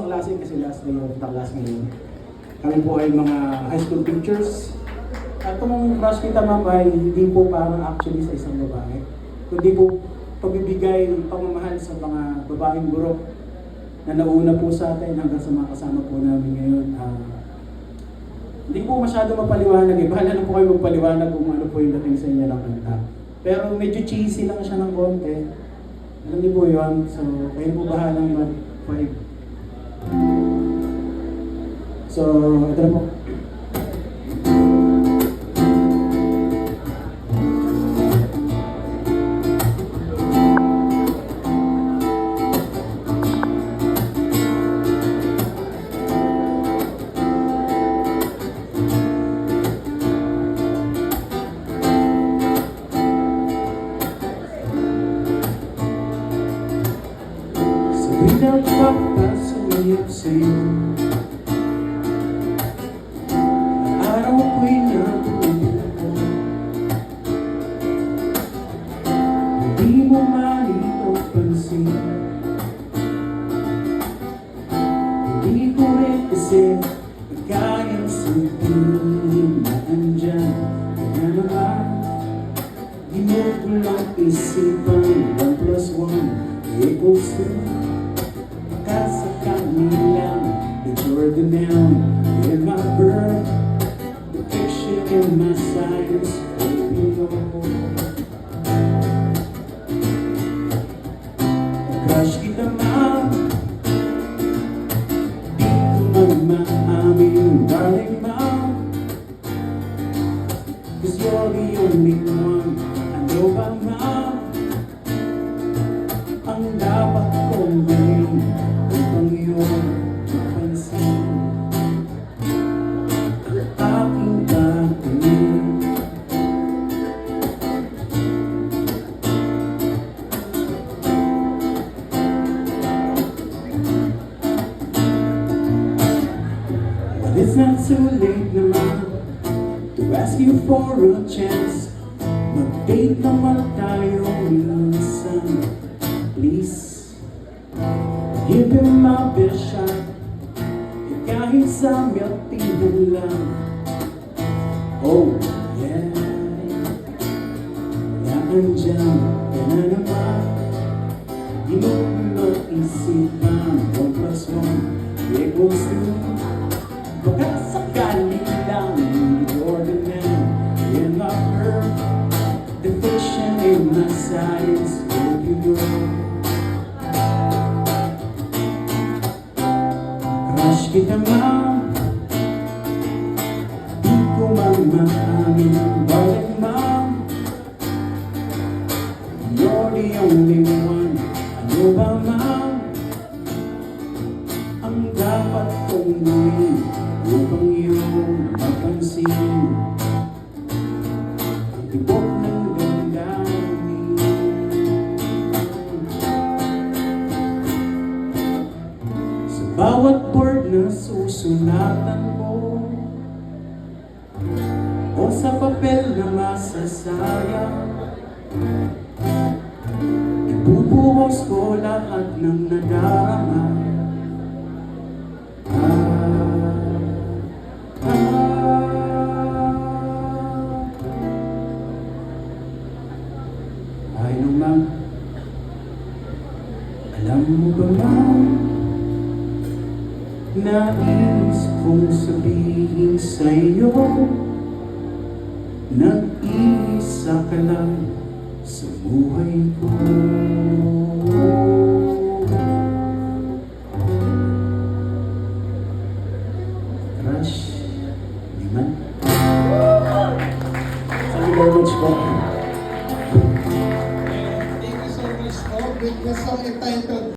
kaklase kasi last day of the class ngayon. Kami po ay mga high school teachers. At itong crush kita ma'am ay hindi po parang actually sa isang babae, kundi po pagbibigay pamamahal sa mga babaeng guro na nauna po sa atin hanggang sa mga kasama po namin ngayon. Hindi po masyado mapaliwanag eh. Bahala na po kayo magpaliwanag kung ano po yung dating sa inyo ng kanta. Pero medyo cheesy lang siya ng konti. Alam niyo po yun. So, kayo po bahalang mag-vibe. So, ito na po. Pinagpapasuyap sa'yo araw ko'y natutunan. Hindi mo man ito pansin, hindi ko rin kasi kayang sabihin na andyan. Kaya naman, di mo ko lang isipan 1+1 equals 2. Sa kanilang that you're the noun in my birth, the fiction in my science. Hope you know, crush kita ma'am, di ko man maamin, darling ma'am, 'cause you're the only one. Ano ba ma'am ang dapat kong gawin upang iyong mapansin ang aking gagawin? But it's not too late naman to ask you for a chance. Mag-date naman tayo minsan, please. Give him my best shot, kahit sa melting lang. Oh yeah, naandyan ka na naman. Di mo maisipan 1+1 equals 2. Baka sakali lang you're the man in my earth, the fiction in my science. Hope you know, crush kita ma'am, di ko man maamin, darling ma'am, you're the only one. Ano ba ma'am ang dapat kong gawin upang iyong mapansin ang tibok ng damdamin? Sa bawat word na susunatan mo o sa papel na masasayang, ibubuhos ko lahat ng nadarama. Ay naman, alam mo ba ma'am, nais kong sabihin sa'yo, nag-iisa ka lang sa buhay ko. Crush, di man? Thank you very much po. Thank you so much po with the song entitled